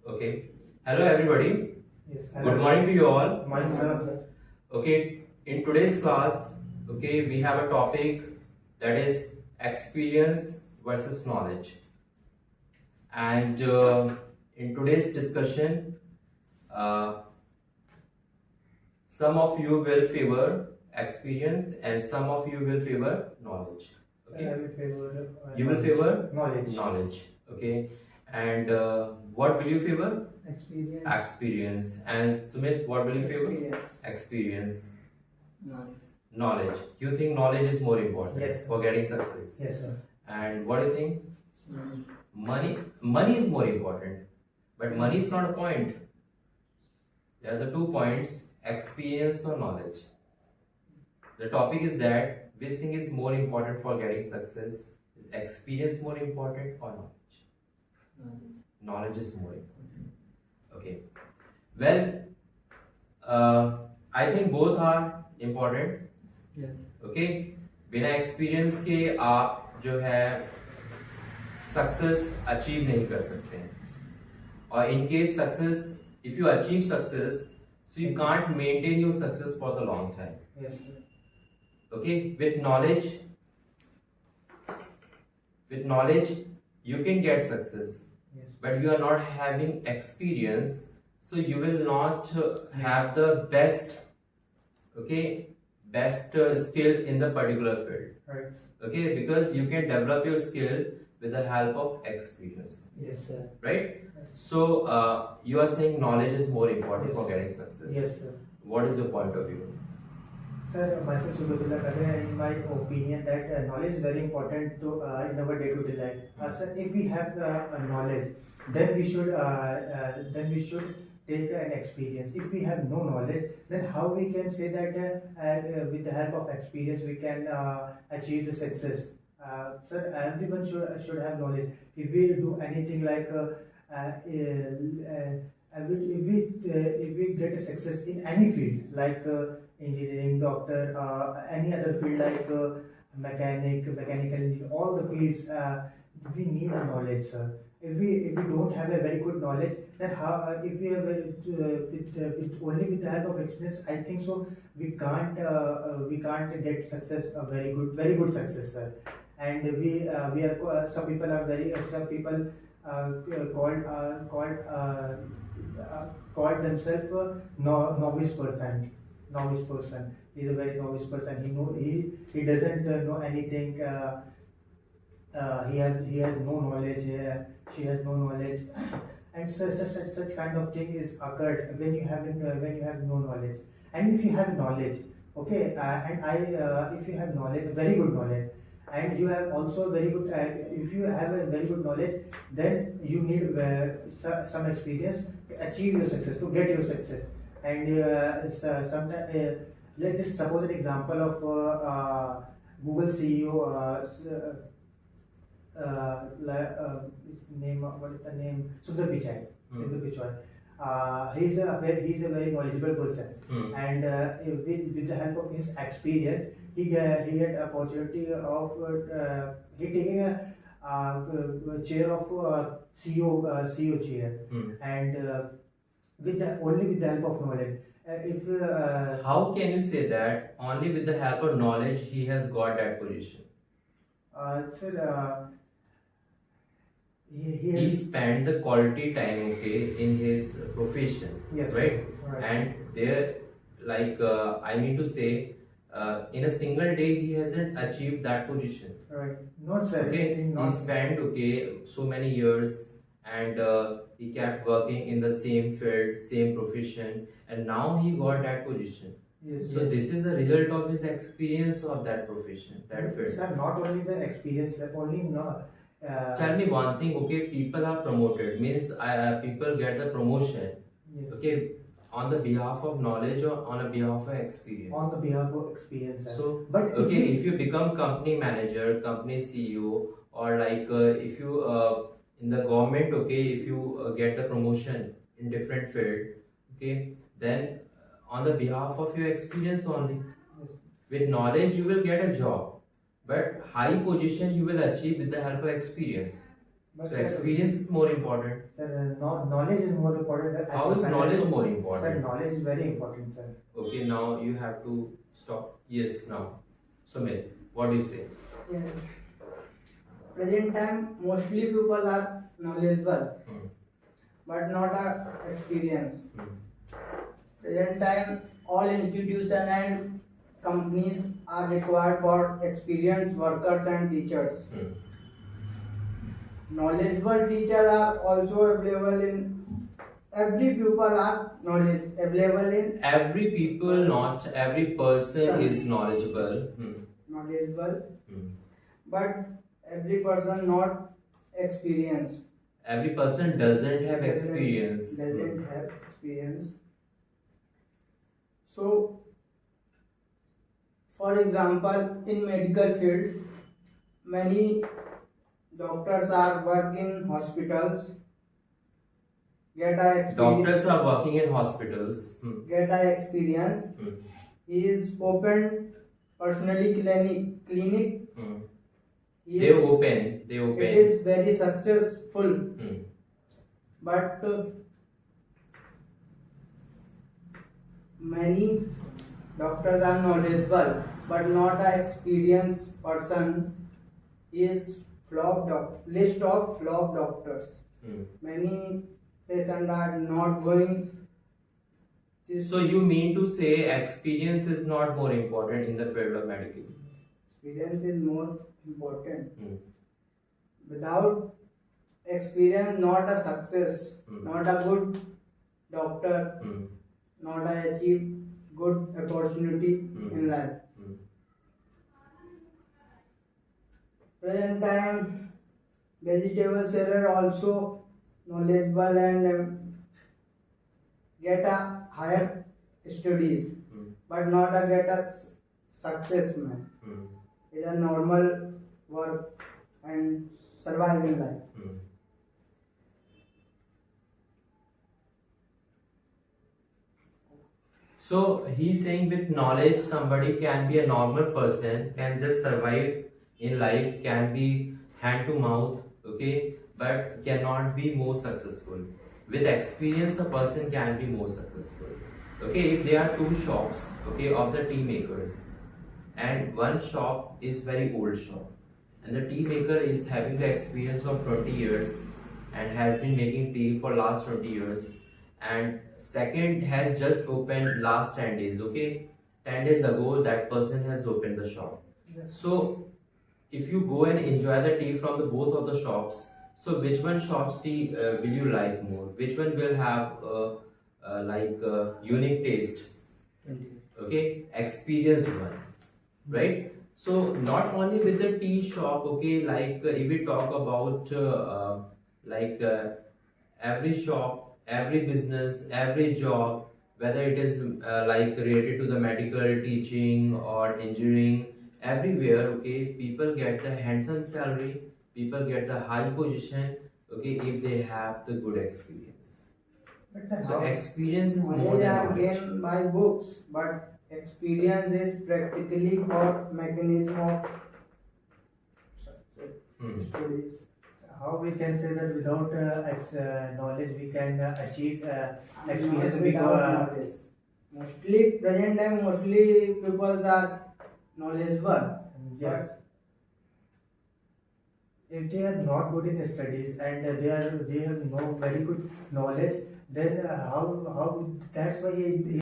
Okay. Hello everybody. Yes, Good morning to you all. Morning, sir. Okay. In today's class, okay, we have a topic that is experience versus knowledge. And in today's discussion, uh, some of you will favor experience and some of you will favor knowledge. Okay. I will favor You will favor knowledge. knowledge. Okay. And what will you favor? Experience. Experience. And Sumit, what will you favor? Experience. Experience. Knowledge. Knowledge. You think knowledge is more important Yes. for getting success? Yes, sir. And what do you think? Money. Money is more important. But money is not a point. There are the 2 points, experience or knowledge. The topic is that which thing is more important for getting success? Is experience more important or knowledge? Knowledge is more important. Okay. Well, I think both are important. Yes. Okay. बिना experience के आप जो है success achieve नहीं कर सकते हैं और in case success if you achieve success so you can't maintain your success for the long time. Yes, sir. Okay, with knowledge you can get success. Yes. But you are not having experience, so you will not have the best skill in the particular field. Right. Okay, because you can develop your skill with the help of experience. Yes, sir. Right. So you are saying knowledge is more important Yes. for getting success. Yes, sir. What is the point of view? Sir, myself Subhatullah Kadre, in my opinion, that knowledge is very important to in our day-to-day life. Sir, if we have knowledge, then we should take an experience. If we have no knowledge, then how we can say that with the help of experience we can achieve the success? Sir, everyone should have knowledge. If we do anything like if we get a success in any field like engineering, doctor, any other field like mechanical engineer, all the fields, we need a knowledge, sir. If we don't have a very good knowledge, then how if we have only with the help of experience, I think so we can't get success, a very good success, sir. And we are some people are very called themselves novice person. Novice person. He is a very novice person. He doesn't know anything. He has no knowledge. She has no knowledge, and such kind of thing is occurred when you have no knowledge. And if you have knowledge, okay, if you have knowledge, very good knowledge, and you have also very good if you have a very good knowledge, then you need some experience to achieve your success, to get your success. And sometimes let's just suppose an example of Google CEO, name, what is the name, Sundar Pichai. Sundar Pichai. He's a very knowledgeable person, and with the help of his experience, he get opportunity of he taking a chair of CEO chair, and only with the help of knowledge. How can you say that only with the help of knowledge he has got that position? Sir, he spent the quality time, okay, in his profession. Yes, right? Right. And there, like I mean to say, in a single day he hasn't achieved that position. Right. Not sir. Okay, he spent so many years, and he kept working in the same field, same profession, and now he got that position. Yes, So this is the result of his experience of that profession, that field. Sir, not only the experience, only no. Tell me one thing, okay, people are promoted, means people get the promotion, Yes. okay, on the behalf of knowledge or on the behalf of experience. On the behalf of experience, sir. So, but okay, if you become company manager, company CEO, or like if you in the government, okay, if you get the promotion in different field, okay, then on the behalf of your experience only. Yes. With knowledge you will get a job, but high position you will achieve with the help of experience. But So experience is more important. sir, knowledge is more important. Sir, as How per is Pareto. knowledge more Sir, important? knowledge is very important, sir. Okay, now you have to stop. Yes, now. Sumit, what do you say? Yeah. Present time, mostly people are knowledgeable, Hmm. but not a experience. Hmm. Present time, all institutions and companies are required for experienced workers and teachers. Hmm. Knowledgeable teachers are also available in every pupil are knowledge available in Every people, not every person is knowledgeable. Hmm. knowledgeable, Hmm. but every person not experienced. Every person doesn't have experience. Doesn't have experience. So, for example, in medical field, many doctors are work in hospitals, get a experience, Doctors are working in hospitals. Hmm. get a experience. Hmm. He is opened personally clinic. Hmm. He They is- open. It is very successful, Hmm. but many doctors are knowledgeable, but not an experienced person. Is list of flop doctors. Hmm. Many patients are not going. This So you mean to say experience is not more important in the field of medical? experience is more important. Hmm. Without experience, not a success, Hmm. not a good doctor, Hmm. not a achieve good opportunity in life. Hmm. Present time, vegetable seller also knowledgeable and get a higher studies, Hmm. but not a get a success man. Hmm. It's a normal work and survive in life. Hmm. So he's saying with knowledge somebody can be a normal person, can just survive in life, can be hand to mouth, okay, but cannot be more successful. With experience a person can be more successful. Okay, if there are two shops, okay, of the tea makers, and one shop is very old shop, and the tea maker is having the experience of 20 years and has been making tea for last 20 years, and second has just opened last 10 days, okay, 10 days ago that person has opened the shop. So if you go and enjoy the tea from the both of the shops, so which one shop's tea will you like more, which one will have unique taste? Okay, experienced one, right? So not only with the tea shop, okay, if we talk about every shop, every business, every job, whether it is related to the medical, teaching or engineering, everywhere, okay, people get the handsome salary, people get the high position, okay, if they have the good experience. But sir, So how? experience is more Knowledge than are knowledge. gained by books, but experience is practically for mechanism of Hmm. studies. How we can say that without knowledge we can achieve experience Not because without knowledge. Mostly present time, mostly people are knowledgeable. yes, if they are not good in studies and they have no very good knowledge, then how that's why